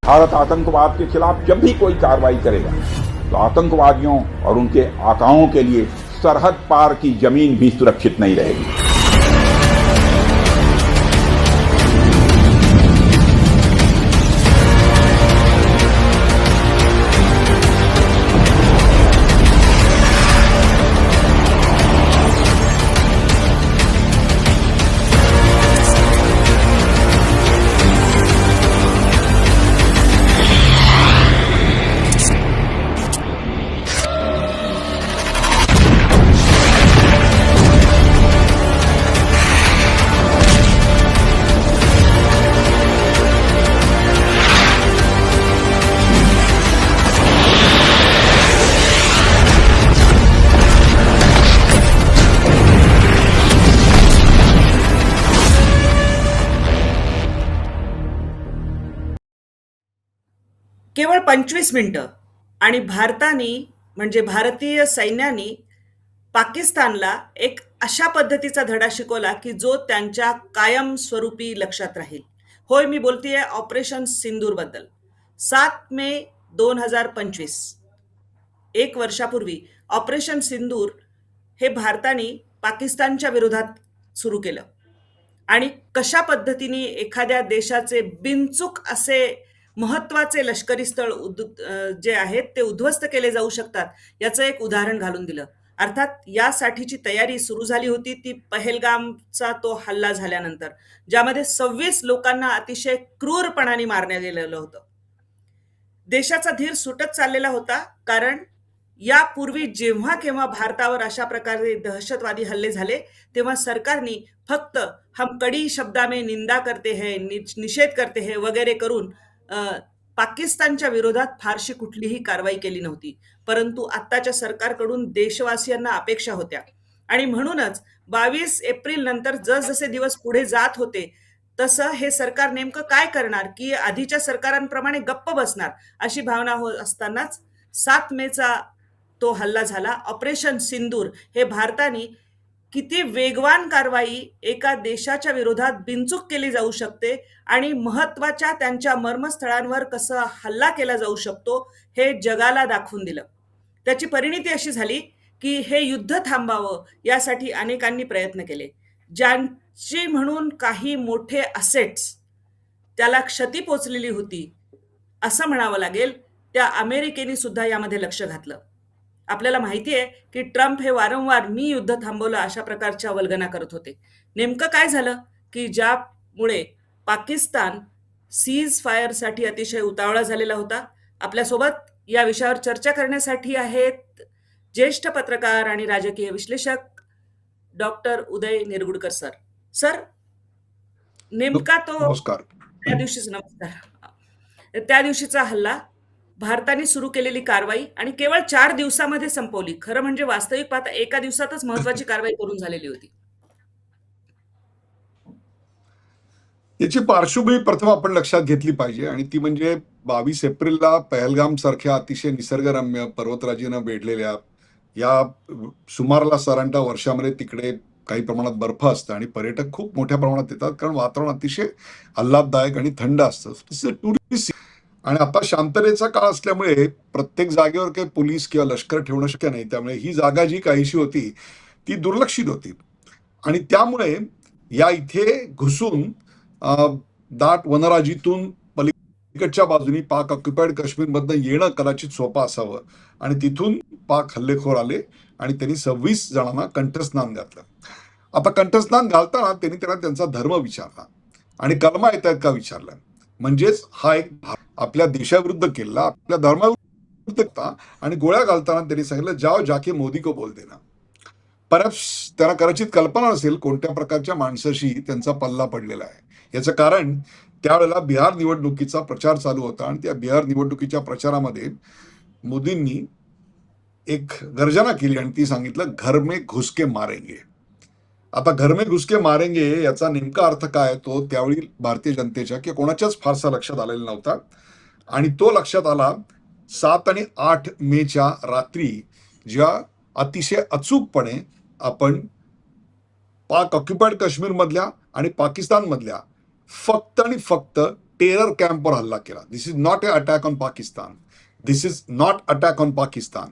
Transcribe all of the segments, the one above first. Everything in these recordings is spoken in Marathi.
भारत आतंकवाद के खिलाफ जब भी कोई कार्रवाई करेगा तो आतंकवादियों और उनके आकाओं के लिए सरहद पार की जमीन भी सुरक्षित नहीं रहेगी। केवळ 25 मिनिटं आणि भारताने म्हणजे भारतीय सैन्याने पाकिस्तानला एक अशा पद्धतीचा धडा शिकवला की जो त्यांच्या कायमस्वरूपी लक्षात राहील. होय, मी बोलतेय ऑपरेशन सिंदूर बद्दल. 7 मे 2025 एक वर्षापूर्वी ऑपरेशन सिंदूर हे भारताने पाकिस्तानच्या विरोधात सुरू केलं आणि कशा पद्धतीने एखाद्या देशाचे बिनचूक असे महत्वाचे लष्करी स्थळ जे आहेत ते उद्ध्वस्त केले जाऊ शकतात याचं एक उदाहरण घालून दिलं. अर्थात यासाठीची तयारी सुरू झाली होती ती पहलगामचा तो हल्ला झाल्यानंतर, ज्यामध्ये 26 लोकांना अतिशय क्रूरपणाने मारण्यात गेलेलं होतं. देशाचा धीर सुटत चाललेला होता, कारण यापूर्वी जेव्हा केव्हा भारतावर अशा प्रकारे दहशतवादी हल्ले झाले तेव्हा सरकारने फक्त हम कड़ी शब्दा में निंदा करते हैं, निषेध करते हैं वगैरे करून पाकिस्तानच्या विरोधात फारशी कुठलीही कारवाई केली नव्हती. परंतु आत्ताच्या सरकारकडून देशवासियांना अपेक्षा होत्या आणि म्हणूनच 22 एप्रिल नंतर जसजसे दिवस पुढे जात होते तसं हे सरकार नेमकं काय करणार, की आधीच्या सरकारांप्रमाणे गप्प बसणार अशी भावना होत असतानाच 7 मेचा तो हल्ला झाला. ऑपरेशन सिंदूर हे भारताने किती वेगवान कारवाई एका देशाच्या विरोधात बिनचूक केली जाऊ शकते आणि महत्वाच्या त्यांच्या मर्मस्थळांवर कसा हल्ला केला जाऊ शकतो हे जगाला दाखवून दिलं. त्याची परिणिती अशी झाली की हे युद्ध थांबावं यासाठी अनेकांनी प्रयत्न केले. ज्यांची म्हणून काही मोठे असेट्स त्याला क्षती पोचलेली होती असं म्हणावं लागेल, त्या अमेरिकेने सुद्धा यामध्ये लक्ष घातलं. आपल्याला माहिती आहे की ट्रम्प हे वारंवार मी युद्ध थांबवलं अशा प्रकारच्या वल्गना करत होते. नेमकं काय झालं की ज्यामुळे पाकिस्तान सीज फायरसाठी अतिशय उतावळा झालेला होता. आपल्यासोबत या विषयावर चर्चा करण्यासाठी आहेत ज्येष्ठ पत्रकार आणि राजकीय विश्लेषक doctor Uday Nirgudkar sir. Sir, नेमका तो नमस्कार. त्या दिवशीचा हल्ला, भारताने सुरू केलेली कारवाई आणि केवळ 4 दिवसामध्ये संपवली. खरं म्हणजे वास्तविक पाहता एका दिवसातच महत्वाची कारवाई करून झालेली होती. याची पार्श्वभूमी प्रथम आपण लक्षात घेतली पाहिजे आणि ती म्हणजे 22 एप्रिलला पहलगाम सारख्या अतिशय निसर्गरम्य पर्वतराजीनं वेढलेल्या या सुमारला साधारणतः वर्षामध्ये तिकडे काही प्रमाणात बर्फ असतं आणि पर्यटक खूप मोठ्या प्रमाणात येतात, कारण वातावरण अतिशय आल्हाददायक आणि थंड असतं. टुरिस्ट आणि आता शांततेचा काळ असल्यामुळे प्रत्येक जागेवर काही पोलीस किंवा लष्कर ठेवणं शक्य नाही. त्यामुळे ही जागा जी काहीशी होती ती दुर्लक्षित होती आणि त्यामुळे या इथे घुसून दाट वनराजीतून पलीकडच्या बाजूनी पाक ऑक्युपाईड काश्मीरमधनं येणं कदाचित सोपं असावं आणि तिथून पाक हल्लेखोर आले आणि त्यांनी 26 जणांना कंठस्नान घातलं. आता कंठस्नान घालताना त्यांनी त्यांचा धर्म विचारला आणि कलमा येत आहेत का विचारला. म्हणजेच हा एक आपल्या देशाविरुद्ध केला, आपल्या धर्माविरुद्ध केला आणि गोळ्या घालताना त्यांनी सांगितलं जाओ जाके मोदी को बोल देना. परत त्यांना कदाचित कल्पना नसेल कोणत्या प्रकारच्या माणसाशी त्यांचा पल्ला पडलेला आहे. याचं कारण त्यावेळेला बिहार निवडणुकीचा प्रचार चालू होता आणि त्या बिहार निवडणुकीच्या प्रचारामध्ये मोदींनी एक गर्जना केली आणि ती सांगितलं घर में घुस के मारेंगे. आता घर में घुस के मारेंगे याचा नेमका अर्थ काय तो त्यावेळी भारतीय जनतेच्या किंवा कोणाच्याच फारसा लक्षात आलेला नव्हता आणि तो लक्षात आला 7 आणि 8 मेच्या रात्री, ज्या अतिशय अचूकपणे आपण पाक ऑक्युपाईड काश्मीरमधल्या आणि पाकिस्तानमधल्या फक्त आणि फक्त टेरर कॅम्पवर हल्ला केला. This is not a attack on Pakistan. This is not attack on Pakistan.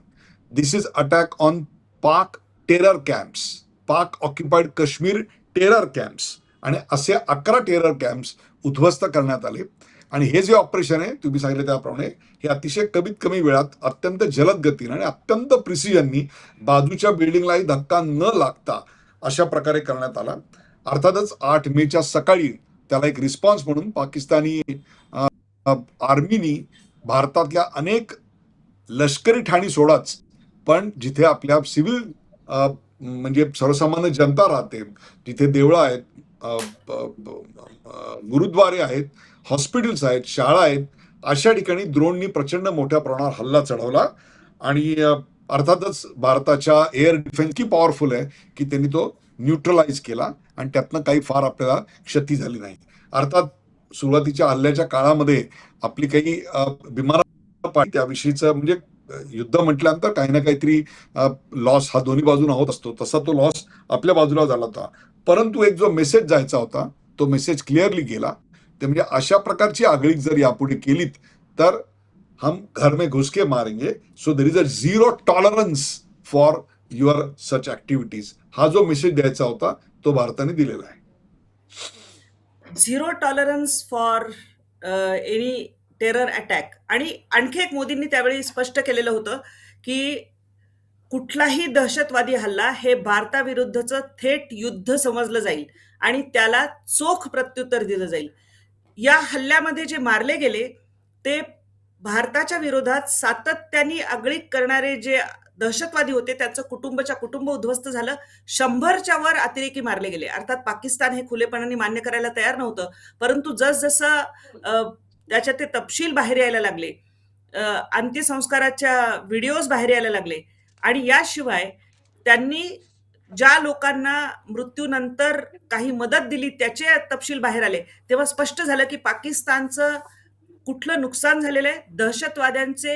This is attack on Pak terror camps, Pak occupied Kashmir terror camps. आणि असे 11 टेरर कॅम्प्स उद्ध्वस्त करण्यात आले. आणि हे जे ऑपरेशन आहे तुम्ही सांगितलं त्याप्रमाणे हे अतिशय कमीत कमी वेळात अत्यंत जलद गतीने आणि अत्यंत प्रिसिजननी बाजूच्या बिल्डिंगलाही धक्का न लागता अशा प्रकारे करण्यात आला. अर्थातच 8 मेच्या सकाळी त्याला एक रिस्पॉन्स म्हणून पाकिस्तानी आर्मीनी भारतातल्या अनेक लष्करी ठाणी सोडाच, पण जिथे आपल्या सिव्हिल म्हणजे सर्वसामान्य जनता राहते, जिथे देवळं आहेत, गुरुद्वारे आहेत, हॉस्पिटल्स आहेत, शाळा आहेत, अशा ठिकाणी ड्रोननी प्रचंड मोठ्या प्रमाणावर हल्ला चढवला. आणि अर्थातच भारताच्या एअर डिफेन्स की पॉवरफुल आहे की त्यांनी तो न्यूट्रलाइज केला आणि त्यातनं काही फार आपल्याला क्षती झाली नाही. अर्थात सुरुवातीच्या हल्ल्याच्या काळामध्ये आपली काही विमानं त्याविषयीचं म्हणजे युद्ध म्हटल्यानंतर काही ना काहीतरी लॉस हा दोन्ही बाजूने होत असतो, तसा तो लॉस आपल्या बाजूला झाला होता. परंतु एक जो मेसेज जायचा होता तो मेसेज क्लिअरली गेला. ते म्हणजे अशा प्रकारची आगळीक जर यापुढे केलीत तर हम घर में घुस के मारेंगे. So there is a zero tolerance for your such activities. हा जो मेसेज द्यायचा होता तो भारताने दिलेला आहे. Zero tolerance for any terror attack. आणि आणखी एक मोदींनी त्यावेळी स्पष्ट केलेलं होतं की कुठलाही दहशतवादी हल्ला हे भारताविरुद्धचं थेट युद्ध समजलं जाईल आणि त्याला चोख प्रत्युत्तर दिलं जाईल. या हल्ल्यामध्ये जे मारले गेले ते भारताच्या विरोधात सातत्याने आगळीक करणारे जे दहशतवादी होते त्यांचं कुटुंब उद्ध्वस्त झालं. 100च्या वर अतिरेकी मारले गेले. अर्थात पाकिस्तान हे खुलेपणाने मान्य करायला तयार नव्हतं, परंतु जसजसं त्याच्यात ते तपशील बाहेर यायला लागले, अंत्यसंस्काराच्या व्हिडिओज बाहेर यायला लागले आणि याशिवाय त्यांनी ज्या लोकांना मृत्यूनंतर काही मदत दिली त्याचे तपशील बाहेर आले, तेव्हा स्पष्ट झालं की पाकिस्तानचं कुठलं नुकसान झालेलं आहे, दहशतवाद्यांचे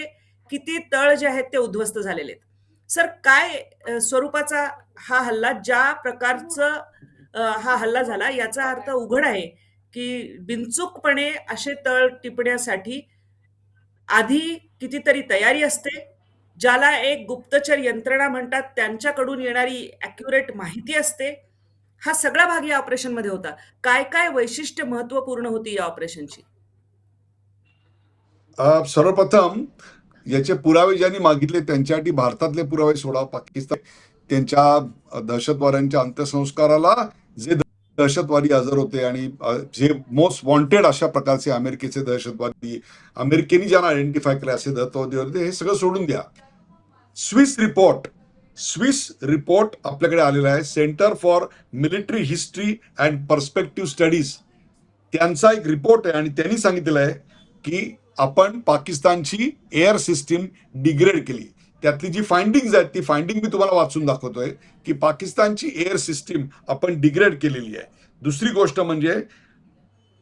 किती तळ जे आहेत ते उद्ध्वस्त झालेले आहेत. सर, काय स्वरूपाचा हा हल्ला, ज्या प्रकारचं हा हल्ला झाला याचा अर्थ उघड आहे की बिनचूकपणे असे तळ टिपण्यासाठी आधी कितीतरी तयारी असते, ज्याला एक गुप्तचर यंत्रणा म्हणतात, त्यांच्याकडून येणारी ॲक्युरेट माहिती असते. हा सगळा भाग या ऑपरेशनमध्ये होता. काय काय वैशिष्ट्य महत्वपूर्ण होती या ऑपरेशनची? सर्वप्रथम याचे पुरावे ज्यांनी मागितले त्यांच्यासाठी भारतातले पुरावे सोडा. पाकिस्तान त्यांच्या दहशतवाद्यांच्या अंत्यसंस्काराला जे दहशतवादी हजर होते आणि जे मोस्ट वॉन्टेड अशा प्रकारचे अमेरिकेचे दहशतवादी, अमेरिकेने ज्यांना आयडेंटिफाय केले असे दहशतवादी होते, हे सगळं सोडून द्या. स्विस रिपोर्ट आपल्याकडे आलेला आहे. Centre for military history and perspective studies त्यांचा एक रिपोर्ट आहे आणि त्यांनी सांगितलेलं आहे की आपण पाकिस्तानची एअर सिस्टीम डिग्रेड केली. त्यातली जी फाइंडिंग्ज आहेत ती फाइंडिंग मी तुम्हाला वाचून दाखवतोय की पाकिस्तानची एअर सिस्टीम आपण डिग्रेड केलेली आहे. दुसरी गोष्ट म्हणजे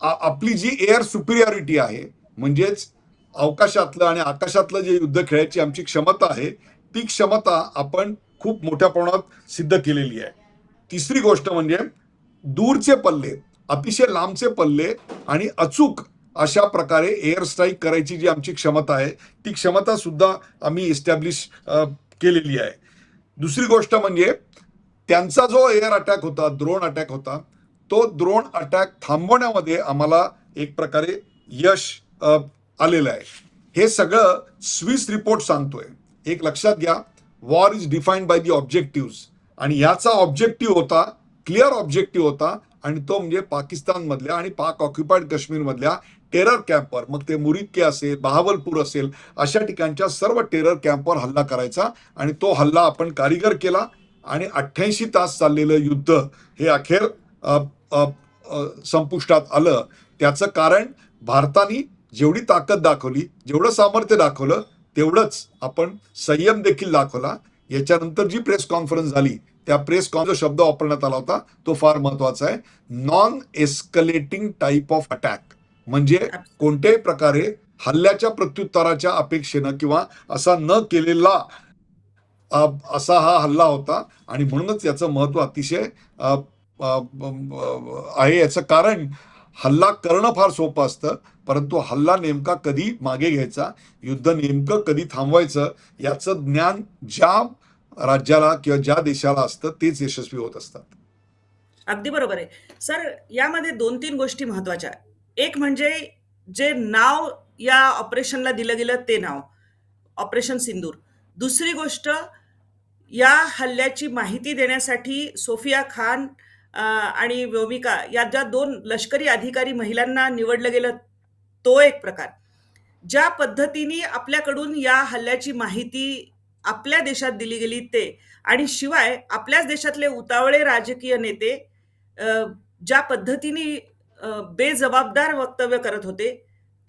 आपली जी एअर सुपिरियरिटी आहे, म्हणजेच अवकाशातलं आणि आकाशातलं जे युद्ध खेळायची आमची क्षमता आहे, ती क्षमता आपण खूप मोठ्या प्रमाणात सिद्ध केलेली आहे. तिसरी गोष्ट म्हणजे दूरचे पल्ले, अतिशय लांबचे पल्ले आणि अचूक अशा प्रकारे एअर स्ट्राईक करायची जी आमची क्षमता आहे ती क्षमता सुद्धा आम्ही इस्टॅब्लिश केलेली आहे. दुसरी गोष्ट म्हणजे त्यांचा जो एअर अटॅक होता, ड्रोन अटॅक होता, तो ड्रोन अटॅक थांबवण्यामध्ये आम्हाला एक प्रकारे यश आलेलं आहे. हे सगळं स्विस रिपोर्ट सांगतोय. एक लक्षात घ्या, war is defined by the objective, आणि याचा ऑब्जेक्टिव्ह होता, क्लिअर ऑब्जेक्टिव्ह होता, आणि तो म्हणजे पाकिस्तानमधल्या आणि पाक ऑक्युपाईड काश्मीरमधल्या टेरर कॅम्पवर, मग ते मुरिदके असेल, बहावलपूर असेल, अशा ठिकाणच्या सर्व टेरर कॅम्पवर हल्ला करायचा. आणि तो हल्ला आपण कारीगर केला आणि 88 तास चाललेलं युद्ध हे अखेर संपुष्टात आलं. त्याचं कारण भारताने जेवढी ताकद दाखवली, जेवढं सामर्थ्य दाखवलं, तेवढंच आपण संयम देखील दाखवला. याच्यानंतर जी प्रेस कॉन्फरन्स झाली त्या प्रेस कॉन्फरन्स शब्द वापरण्यात आला होता तो फार महत्वाचा आहे. नॉन एस्कलेटिंग टाईप ऑफ अटॅक, म्हणजे कोणत्याही प्रकारे हल्ल्याच्या प्रत्युत्तराच्या अपेक्षेनं किंवा असा न केलेला असा हा हल्ला होता. आणि म्हणूनच याचं महत्व अतिशय आहे. याचं कारण हल्ला करणं फार सोपं असतं, परंतु हल्ला नेमका कधी मागे घ्यायचा, युद्ध नेमकं कधी थांबवायचं याचं ज्ञान ज्या राज्याला किंवा ज्या देशाला असतं तेच यशस्वी होत असतात. अगदी बरोबर आहे सर. यामध्ये 2-3 गोष्टी महत्वाच्या. एक म्हणजे जे नाव या ऑपरेशनला दिलं गेलं ते नाव, ऑपरेशन सिंदूर. दुसरी गोष्ट, या हल्ल्याची माहिती देण्यासाठी सोफिया खान आणि व्योमिका या ज्या 2 लष्करी अधिकारी महिलांना निवडलं गेलं, तो एक प्रकार. ज्या पद्धतीने आपल्याकडून या हल्ल्याची माहिती आपल्या देशात दिली गेली ते, आणि शिवाय आपल्याच देशातले उतावळे राजकीय नेते ज्या पद्धतीने बेजबाबदार वक्तव्य करत होते,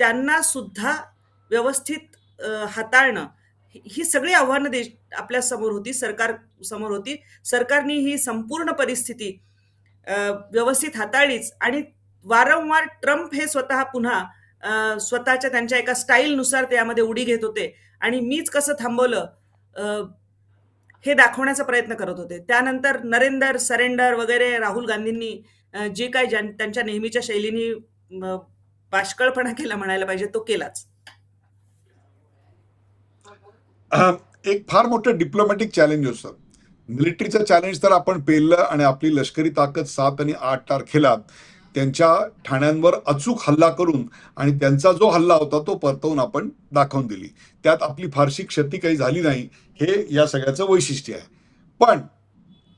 त्यांना सुद्धा व्यवस्थित हाताळणं, ही सगळी आव्हानं आपल्या समोर होती, सरकार समोर होती. सरकारने ही संपूर्ण परिस्थिती व्यवस्थित हाताळलीच, आणि वारंवार ट्रम्प हे स्वतः पुन्हा स्वतःच्या त्यांच्या एका स्टाईलनुसार त्यामध्ये उडी घेत होते आणि मीच कसं थांबवलं हे दाखवण्याचा प्रयत्न करत होते. त्यानंतर नरेंद्र सरेंडर वगैरे राहुल गांधींनी जे काय त्यांच्या नेहमीच्या शैलीने बाष्कळपणा केला म्हणायला पाहिजे, तो केलाच. एक फार मोठं डिप्लोमॅटिक चॅलेंज होतं. मिलिटरीचं चॅलेंज तर आपण पेललं आणि आपली लष्करी ताकद 7 आणि 8 तारखेला त्यांच्या ठाण्यांवर अचूक हल्ला करून आणि त्यांचा जो हल्ला होता तो परतवून आपण दाखवून दिली. त्यात आपली फारशी क्षती काही झाली नाही, हे या सगळ्याचं वैशिष्ट्य आहे. पण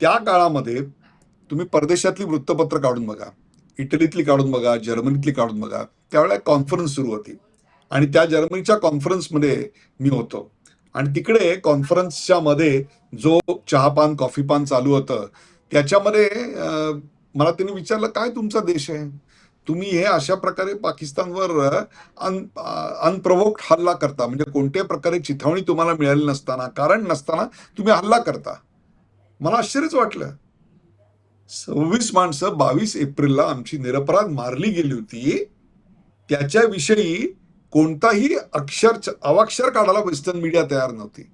त्या काळामध्ये तुम्ही परदेशातली वृत्तपत्र काढून बघा, इटलीतली काढून बघा, जर्मनीतली काढून बघा. त्यावेळेला कॉन्फरन्स सुरू होती आणि त्या जर्मनीच्या कॉन्फरन्समध्ये मी होतो आणि तिकडे कॉन्फरन्सच्या मध्ये जो चहापान कॉफीपान चालू होतं त्याच्यामध्ये मला त्यांनी विचारलं, काय तुमचा देश आहे, तुम्ही हे अशा प्रकारे पाकिस्तानवर अनप्रोवोक्ड हल्ला करता, म्हणजे कोणत्याही प्रकारे चिथावणी तुम्हाला मिळाली नसताना, कारण नसताना तुम्ही हल्ला करता. मला आश्चर्यच वाटलं. 26 माणसं 22 एप्रिलला आमची निरपराध मारली गेली होती, त्याच्याविषयी कोणताही अवाक्षर काढायला वेस्टर्न मीडिया तयार नव्हती.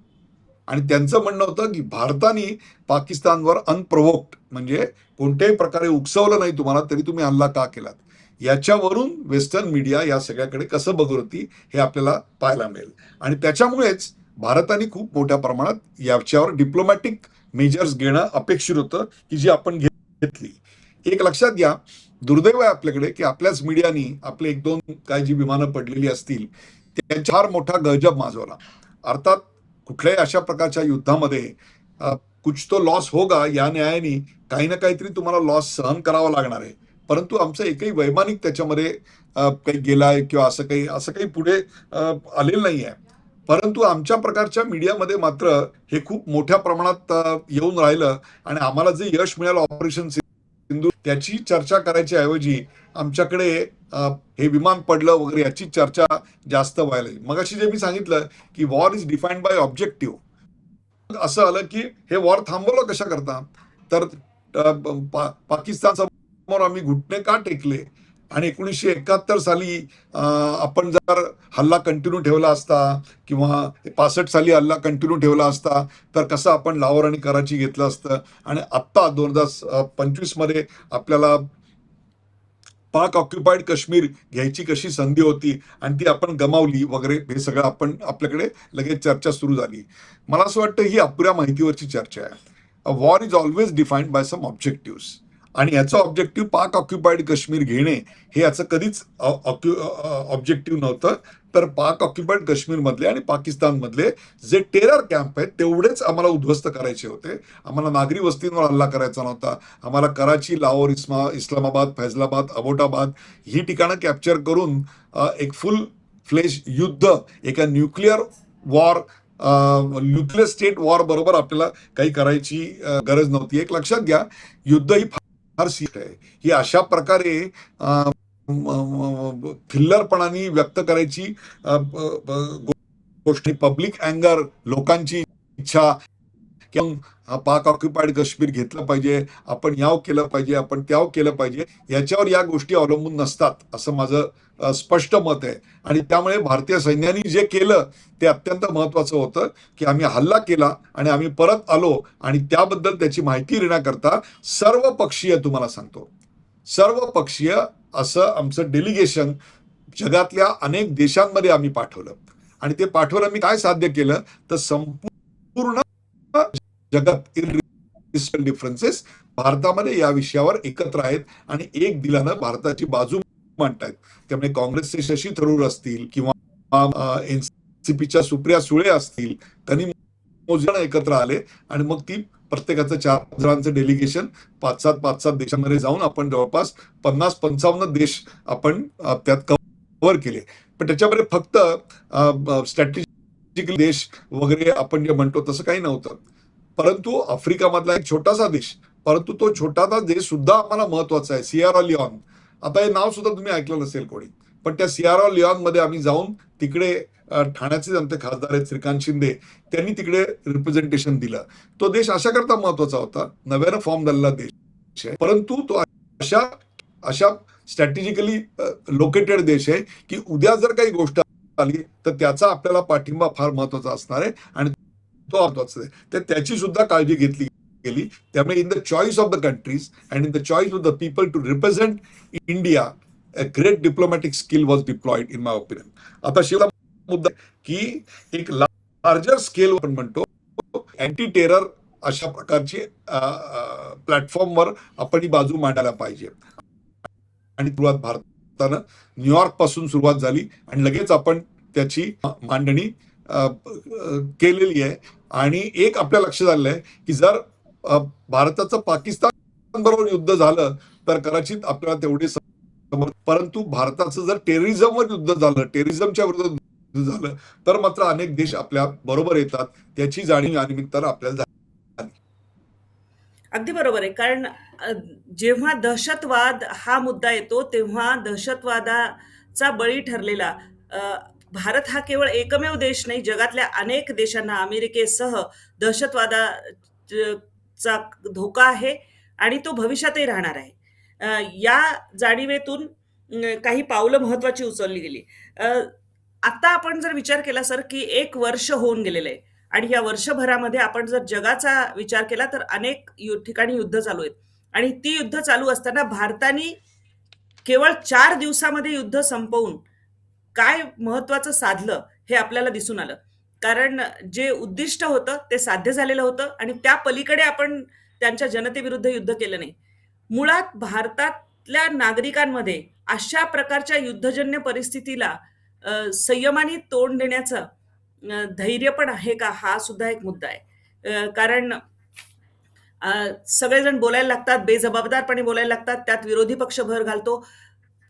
आणि त्यांचं म्हणणं होतं की भारताने पाकिस्तानवर अनप्रोवोक्ड म्हणजे कोणत्याही प्रकारे उकसवलं नाही तुम्हाला, तरी तुम्ही हल्ला का केलात. याच्यावरून वेस्टर्न मीडिया या सगळ्याकडे कसं बघत होती हे आपल्याला पाहायला मिळेल. आणि त्याच्यामुळेच भारताने खूप मोठ्या प्रमाणात याच्यावर डिप्लोमॅटिक मेजर्स घेणं अपेक्षित होतं, की जी आपण घेतली. एक लक्षात घ्या, दुर्दैव आहे आपल्याकडे की आपल्याच मीडियानी आपले 1-2 काय जी विमानं पडलेली असतील त्यांचा फार मोठा गजब माजवला. अर्थात कुठल्याही अशा प्रकारच्या युद्धामध्ये कुछ तो लॉस होगा या न्यायाने काही ना काहीतरी तुम्हाला लॉस सहन करावा लागणार आहे. परंतु आमचं एकही वैमानिक त्याच्यामध्ये काही गेलाय किंवा असं काही पुढे आलेलं नाही आहे. परंतु आमच्या प्रकारच्या मीडियामध्ये मात्र हे खूप मोठ्या प्रमाणात येऊन राहिलं आणि आम्हाला जे यश मिळालं ऑपरेशन सिंधू त्याची चर्चा करायची ऐवजी आमच्याकडे हे विमान पडलं वगैरे याची चर्चा जास्त व्हायला. मगाशी जे मी सांगितलं की war is defined by objective, असं आलं की हे वॉर थांबवलं कशा करता, तर पाकिस्तान समोर आम्ही घुटणे का टेकले आणि 1971 साली आपण जर हल्ला कंटिन्यू ठेवला असता किंवा 65 साली हल्ला कंटिन्यू ठेवला असता तर कसं आपण लाहोर आणि कराची घेतलं असतं. आणि आत्ता 2025 मध्ये आपल्याला पाक ऑक्युपाईड काश्मीर घ्यायची कशी संधी होती आणि ती आपण गमावली वगैरे, हे सगळं आपल्याकडे लगेच चर्चा सुरू झाली. मला असं वाटतं ही अपुऱ्या माहितीवरची चर्चा आहे. A war is always defined by some objective आणि याचं ऑब्जेक्टिव्ह पाक ऑक्युपाईड काश्मीर घेणे हे याचं कधीच ऑब्जेक्टिव्ह नव्हतं. तर पाक ऑक्युपाईड काश्मीरमधले आणि पाकिस्तानमधले जे टेरर कॅम्प आहेत तेवढेच आम्हाला उद्ध्वस्त करायचे होते. आम्हाला नागरी वस्तींवर हल्ला करायचा नव्हता. आम्हाला कराची, लाहोर, इस्लामाबाद, फैजलाबाद, अबोटाबाद ही ठिकाणं कॅप्चर करून एक फुल फ्लेश युद्ध, एका nuclear war, nuclear state war बरोबर आपल्याला काही करायची गरज नव्हती. एक लक्षात घ्या, युद्ध ही फार सीट आहे. ही अशा प्रकारे थिल्लरपणाने व्यक्त करायची गोष्ट, पब्लिक अँगर, लोकांची इच्छा किंवा पाक ऑक्युपाईड काश्मीर घेतलं पाहिजे, आपण याव केलं पाहिजे, आपण त्याव केलं पाहिजे, याच्यावर या गोष्टी अवलंबून नसतात असं माझं स्पष्ट मत आहे. आणि त्यामुळे भारतीय सैन्याने जे केलं ते अत्यंत महत्वाचं होतं की आम्ही हल्ला केला आणि आम्ही परत आलो आणि त्याबद्दल त्याची माहिती देण्याकरता सर्व पक्षीय, तुम्हाला सांगतो, सर्व पक्षीय असं आमचं डेलिगेशन जगातल्या अनेक देशांमध्ये आम्ही पाठवलं. आणि ते पाठवलं मी काय साध्य केलं तर संपूर्ण जगात डिफरन्सेस भारतामध्ये या विषयावर एकत्र आहेत आणि एक दिलानं भारताची बाजू मांडतायत. त्यामुळे काँग्रेसचे शशी थरूर असतील किंवा एनसीपीच्या सुप्रिया सुळे असतील, त्यांनी मोजण एकत्र आले आणि मग ती प्रत्येकाचं 4 जणांचं डेलिगेशन 5-7 देशांमध्ये जाऊन आपण जवळपास 50-55 देश आपण त्यात कव्हर केले. पण त्याच्यामध्ये फक्त स्ट्रॅटेजिक देश वगैरे आपण जे म्हणतो तसं काही नव्हतं. परंतु आफ्रिकामधला एक छोटासा देश, परंतु तो छोटासा देश सुद्धा आम्हाला महत्वाचा आहे, सिएरा लिओन. आता हे नाव सुद्धा तुम्ही ऐकलं नसेल कोणी, पण त्या सिएरा लिओन मध्ये आम्ही जाऊन तिकडे ठाण्याचे आमचे खासदार आहेत श्रीकांत शिंदे, त्यांनी तिकडे रिप्रेझेंटेशन दिलं. तो देश अशा करता महत्वाचा होता, नव्यानं फॉर्म झालेला देश आहे, परंतु तो अशा स्ट्रॅटेजिकली लोकेटेड देश आहे की उद्या जर काही गोष्ट आली तर त्याचा आपल्याला पाठिंबा फार महत्वाचा असणार आहे आणि तो महत्वाचा आहे. तर त्याची सुद्धा काळजी घेतली गेली. त्यामुळे in the choice of the countries and in the choice of the people to represent India, a great diplomatic skill was deployed in my opinion. आता शेवटचा मुद्दा की एक लार्जर स्केल आपण म्हणतो अँटी टेरर अशा प्रकारची प्लॅटफॉर्मवर आपण ही बाजू मांडायला पाहिजे. आणि सुरुवात भारतानं न्यूयॉर्क पासून सुरुवात झाली आणि लगेच आपण त्याची मांडणी केलेली आहे. आणि एक आपल्या लक्षात आलेलं आहे की जर भारताचं पाकिस्तान बरोबर युद्ध झालं तर कदाचित आपल्याला तेवढे, परंतु भारताचं जर टेररिझमवर युद्ध झालं, टेररिझमच्या विरोधात युद्ध झालं तर मात्र अनेक देश आपल्या बरोबर येतात. त्याची जाणीव या निमित्तानं आपल्याला झाली. अगदी बरोबर आहे. कारण जेव्हा दहशतवाद हा मुद्दा येतो तेव्हा दहशतवादाचा बळी ठरलेला भारत हा केवळ एकमेव देश नाही, जगातल्या अनेक देशांना अमेरिकेसह दहशतवादाचा धोका आहे आणि तो भविष्यातही राहणार आहे. या जाणीवेतून काही पावलं महत्वाची उचलली गेली. आता आपण जर विचार केला सर की 1 वर्ष होऊन गेलेलं आहे आणि या वर्षभरामध्ये आपण जर जगाचा विचार केला तर अनेक ठिकाणी युद्ध चालू आहेत आणि ती युद्ध चालू असताना भारताने केवळ 4 दिवसामध्ये युद्ध संपवून काय महत्वाचं साधलं हे आपल्याला दिसून आलं. कारण जे उद्दिष्ट होतं ते साध्य झालेलं होतं आणि त्या पलीकडे आपण त्यांच्या जनतेविरुद्ध युद्ध केलं नाही. मुळात भारतातल्या नागरिकांमध्ये अशा प्रकारच्या युद्धजन्य परिस्थितीला संयमाने तोंड देण्याचं धैर्य पण आहे का, हा सुद्धा एक मुद्दा आहे. कारण सगळेजण बोलायला लागतात, बेजबाबदारपणे बोलायला लागतात, त्यात विरोधी पक्ष भर घालतो.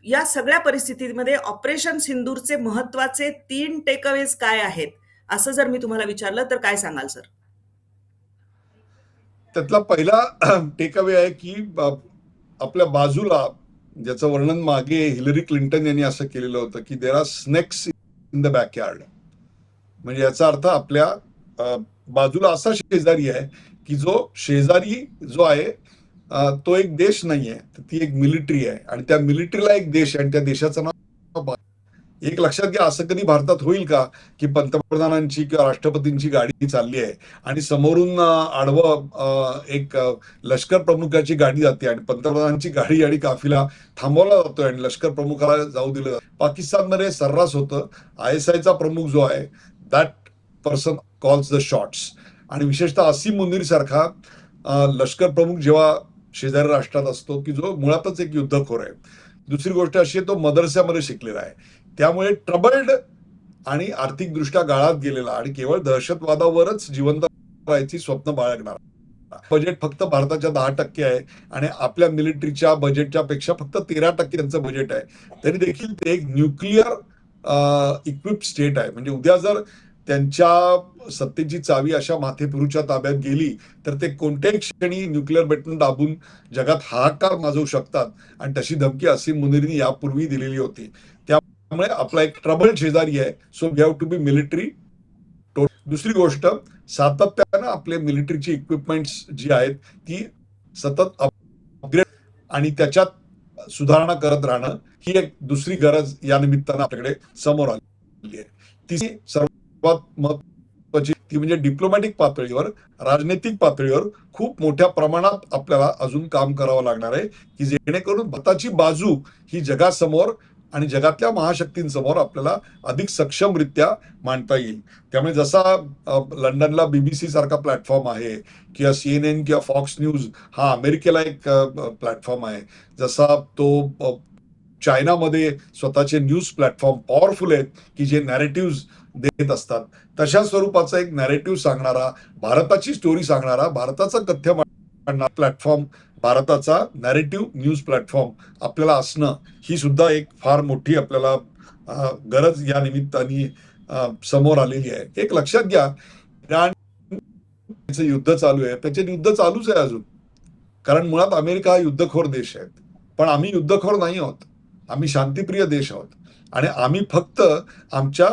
या सगळ्या परिस्थितीमध्ये ऑपरेशन सिंदूरचे महत्वाचे 3 टेकअवेज काय आहेत असं जर मी तुम्हाला विचारलं तर काय सांगाल सर? त्यातला पहिला टेकअवे आहे की आपल्या बाजूला, ज्याचं वर्णन मागे हिलरी क्लिंटन यांनी असं केलेलं होतं की there are snakes in the backyard. म्हणजे याचा अर्थ आपल्या बाजूला असा शेजारी आहे की जो शेजारी जो आहे तो एक देश नाहीये, तर ती एक मिलिटरी आहे आणि त्या मिलिटरीला एक देश आहे आणि त्या देशाचं नाव. एक लक्षात घ्या, असं कधी भारतात होईल का की पंतप्रधानांची किंवा राष्ट्रपतींची गाडी चालली आहे आणि समोरून आडवं एक लष्कर प्रमुखाची गाडी जाते आणि पंतप्रधानांची गाडी आणि काफिला थांबवला जातोय आणि लष्कर प्रमुखाला जाऊ दिलं जातं. पाकिस्तानमध्ये सर्रास होतं. ISIचा प्रमुख जो आहे that person calls the shots. आणि विशेषतः असीम मुनीर सारखा लष्कर प्रमुख जेव्हा शेजारी राष्ट्रात असतो की जो मुळातच एक युद्धखोर आहे. दुसरी गोष्ट अशी आहे, तो मदरस्यामध्ये शिकलेला आहे. त्यामुळे ट्रबल्ड आणि आर्थिकदृष्ट्या गाळात गेलेला आणि केवळ दहशतवादावरच जिवंत राहायची स्वप्न बाळगणार. बजेट फक्त भारताच्या 10% आहे आणि आपल्या मिलिटरीच्या बजेटच्या पेक्षा फक्त 13% त्यांचं बजेट आहे. तरी देखील ते एक न्यूक्लिअर इक्विप्ड स्टेट आहे. म्हणजे उद्या जर त्यांच्या सत्तेची चावी अशा माथेफिरूच्या ताब्यात गेली तर ते कोणत्याही क्षणी न्यूक्लिअर बटन दाबून जगात हाहाकार माजवू शकतात आणि तशी धमकी असीम मुनीरनी यापूर्वी दिलेली होती. त्यामुळे आपला एक ट्रबल शेजारी आहे. So we have to be military. दुसरी गोष्ट, सातत्यानं आपले मिलिटरीची इक्विपमेंट्स जी आहेत ती सतत अपग्रेड आणि त्याच्यात सुधारणा करत राहणं ही एक दुसरी गरज या निमित्तानं आपल्याकडे समोर आली आहे. तिसरी सर्वात महत्वाची ती म्हणजे डिप्लोमॅटिक पातळीवर, राजनैतिक पातळीवर खूप मोठ्या प्रमाणात आपल्याला अजून काम करावं लागणार आहे, की जेणेकरून भारताची बाजू ही जगासमोर आणि जगातल्या महाशक्तींसमोर आपल्याला अधिक सक्षमरित्या मांडता येईल. त्यामुळे जसा लंडनला BBC सारखा प्लॅटफॉर्म आहे किंवा CNN किंवा फॉक्स न्यूज हा अमेरिकेला एक प्लॅटफॉर्म आहे, जसा तो चायनामध्ये स्वतःचे न्यूज प्लॅटफॉर्म पॉवरफुल आहेत की जे नॅरेटिव्ह देत असतात, तशा स्वरूपाचा एक नॅरेटिव्ह सांगणारा, भारताची स्टोरी सांगणारा, भारताचा कथ्य मांडणारा प्लॅटफॉर्म, भारताचा नॅरेटिव्ह न्यूज प्लॅटफॉर्म आपल्याला असणं ही सुद्धा एक फार मोठी आपल्याला गरज या निमित्ताने समोर आलेली आहे. एक लक्षात घ्या, इराणचं युद्ध चालू आहे, त्याचे युद्ध चालूच आहे अजून, कारण मुळात अमेरिका हा युद्धखोर देश आहे. पण आम्ही युद्धखोर नाही आहोत, आम्ही शांतिप्रिय देश आहोत आणि आम्ही फक्त आमच्या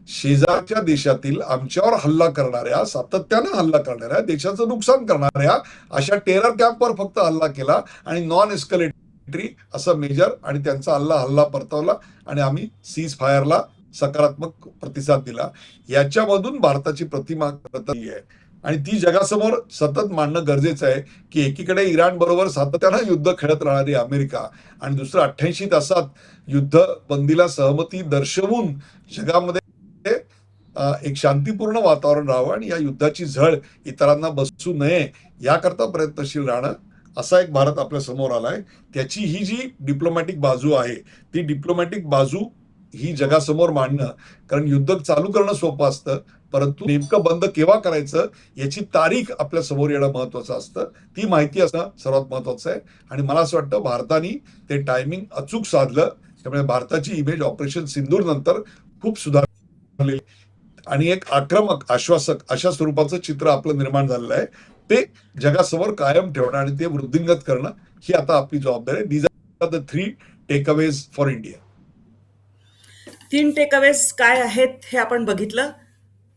शेजारच्या देशातील आमच्यावर हल्ला करणाऱ्या, सातत्यानं हल्ला करणाऱ्या, देशाचं नुकसान करणाऱ्या अशा टेरर कॅम्पवर फक्त हल्ला केला आणि नॉन एस्कलेटरी असं मेजर आणि त्यांचा हल्ला परतवला आणि आम्ही सीज फायरला सकारात्मक प्रतिसाद दिला. याच्यामधून भारताची प्रतिमा आहे आणि ती जगासमोर सतत मांडणं गरजेचं आहे की एकीकडे इराण बरोबर सातत्यानं युद्ध खेळत राहणारी अमेरिका आणि दुसरं 88 तासात युद्ध बंदीला सहमती दर्शवून जगामध्ये एक शांतीपूर्ण वातावरण राहावं आणि या युद्धाची झळ इतरांना बसू नये याकरता प्रयत्नशील राहणं, असा एक भारत आपल्या समोर आलाय. त्याची ही जी डिप्लोमॅटिक बाजू आहे ती डिप्लोमॅटिक बाजू ही जगासमोर मांडणं, कारण युद्ध चालू करणं सोपं असतं, परंतु नेमकं बंद केव्हा करायचं याची तारीख आपल्या समोर येणं महत्वाचं असतं. ती माहिती असणं सर्वात महत्वाचं आहे आणि मला असं वाटतं भारताने ते टायमिंग अचूक साधलं. त्यामुळे भारताची इमेज ऑपरेशन सिंदूर नंतर खूप सुधारली आणि एक आक्रमक, आश्वासक अशा स्वरूपाचं चित्र आपलं निर्माण झालेलं आहे. ते जगासमोर कायम ठेवणं आणि ते वृद्धिंगत करणं ही आता आपली जबाबदारी आहे. These are the 3 takeaways for India. 3 takeaways काय आहेत हे आपण बघितलं.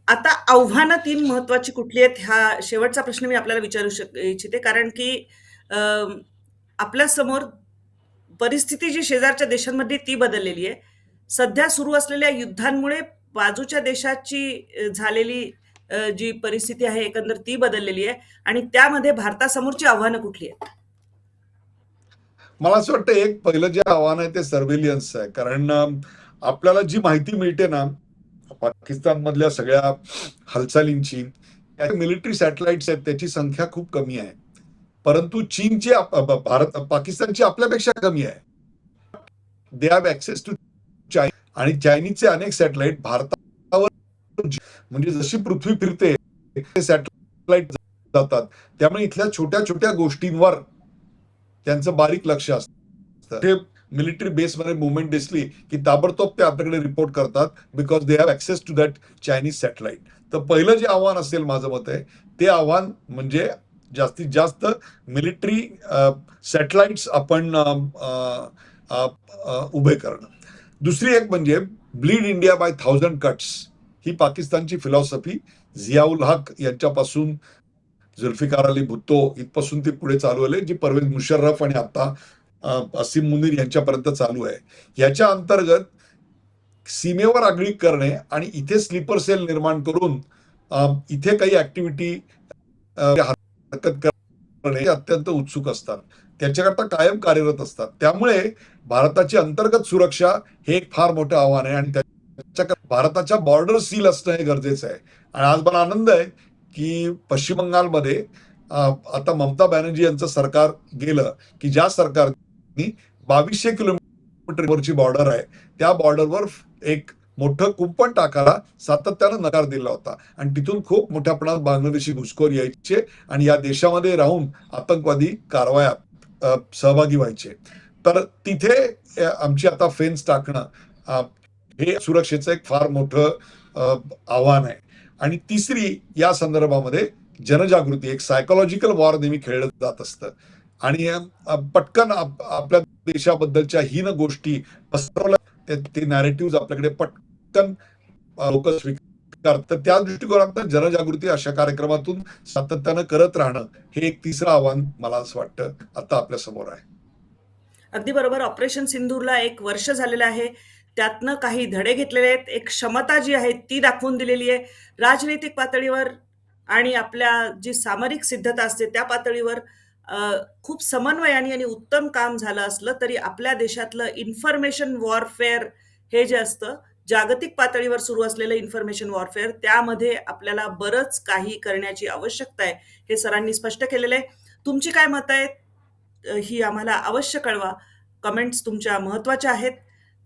आता आव्हानं 3 महत्वाची कुठली आहेत, हा शेवटचा प्रश्न मी आपल्याला विचारू इच्छिते, कारण की आपल्या समोर परिस्थिती जी शेजारच्या देशांमध्ये ती बदललेली आहे. सध्या सुरू असलेल्या युद्धांमुळे बाजूच्या देशाची झालेली जी परिस्थिती आहे एकंदर ती बदललेली आहे आणि त्यामध्ये भारतासमोरची आव्हानं कुठली आहेत? मला असं वाटतं एक पहिलं जे आव्हान आहे ते सर्व्हेलियन्स आहे, कारण आपल्याला जी माहिती मिळते ना पाकिस्तान मधल्या सगळ्या हालचालींची, मिलिटरी सॅटेलाइट्स आहेत त्याची संख्या खूप कमी आहे, परंतु चीनची पाकिस्तानची आपल्यापेक्षा कमी आहे. They have access to China आणि चायनीजचे अनेक सॅटेलाइट भारतावर, म्हणजे जशी पृथ्वी फिरते सॅटेलाइट जातात, त्यामुळे इथल्या छोट्या छोट्या गोष्टींवर त्यांचं बारीक लक्ष असतं. मिलिटरी बेसमध्ये मुवमेंट दिसली की ताबडतोब ते आपल्याकडे रिपोर्ट करतात, because they have access to that Chinese satellite. तर पहिलं जे आव्हान असेल माझं मत आहे ते आव्हान म्हणजे जास्तीत जास्त मिलिटरी सॅटेलाइट्स आपण उभे करणं. दुसरी एक म्हणजे ब्लीड इंडिया बाय 1000 कट्स, ही पाकिस्तानची फिलॉसॉफी झियाउल हक यांच्यापासून जुल्फिकार अली भुत्तो इथपासून ते पुढे चालू आले, जी परवेज मुशर्रफ आणि आता असीम मुनीर यांच्यापर्यंत चालू आहे. याच्या अंतर्गत सीमेवर आगळीक करणे आणि इथे स्लीपर सेल निर्माण करून इथे काही ऍक्टिव्हिटी हरकत करणे अत्यंत उत्सुक असतात, त्याच्याकरता कायम कार्यरत असतात. त्यामुळे भारताची अंतर्गत सुरक्षा हे एक फार मोठं आव्हान आहे आणि त्याच्या भारताच्या बॉर्डर सील असणं हे गरजेचं आहे. आणि आज मला आनंद आहे की पश्चिम बंगालमध्ये आता ममता बॅनर्जी यांचं सरकार गेलं की ज्या सरकारने 2200 किलोमीटरवरची बॉर्डर आहे त्या बॉर्डरवर एक मोठं कुंपण टाकायला सातत्यानं नकार दिला होता आणि तिथून खूप मोठ्या प्रमाणात बांगलादेशी घुसखोर यायचे आणि या देशामध्ये राहून आतंकवादी कारवाया सहभागी व्हायचे. तर तिथे आमची आता फेन्स टाकणं हे सुरक्षेचं एक फार मोठं आव्हान आहे. आणि तिसरी या संदर्भामध्ये जनजागृती, एक सायकोलॉजिकल वॉर नेहमी खेळलं जात असतं आणि पटकन आपल्या देशाबद्दलच्या हीन गोष्टी पसरवल्या, ते नॅरेटिव्ह आपल्याकडे पटकन लोक स्वीकारतात. तर त्या दृष्टिकोनातून जनजागृती अशा कार्यक्रमातून सातत्यानं करत राहणं हे एक तिसरं आव्हान मला असं वाटतं आता आपल्या समोर आहे. अगदी बरोबर. ऑपरेशन सिंधूरला 1 वर्ष झालेलं आहे. त्यातनं काही धडे घेतलेले आहेत. एक क्षमता जी आहे ती दाखवून दिलेली आहे. राजनैतिक पातळीवर आणि आपल्या जी सामरिक सिद्धता असते त्या पातळीवर खूप समन्वयाने आणि उत्तम काम झालं असलं तरी आपल्या देशातलं इन्फॉर्मेशन वॉरफेअर हे जे असतं, जागतिक पातळीवर सुरू असलेलं इन्फॉर्मेशन वॉरफेअर, त्यामध्ये आपल्याला बरंच काही करण्याची आवश्यकता आहे, हे सरांनी स्पष्ट केलेलं आहे. तुमची काय मतं आहेत ही आम्हाला अवश्य कळवा. कमेंट्स तुमच्या महत्त्वाच्या आहेत.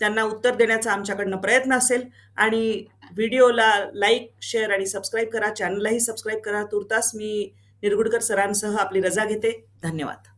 त्यांना उत्तर देण्याचा आमच्याकडनं प्रयत्न असेल. आणि व्हिडिओला लाईक, शेअर आणि सबस्क्राईब करा. चॅनललाही सबस्क्राईब करा. तूर्तास मी निरगुडकर सरांसह आपली रजा घेते. धन्यवाद.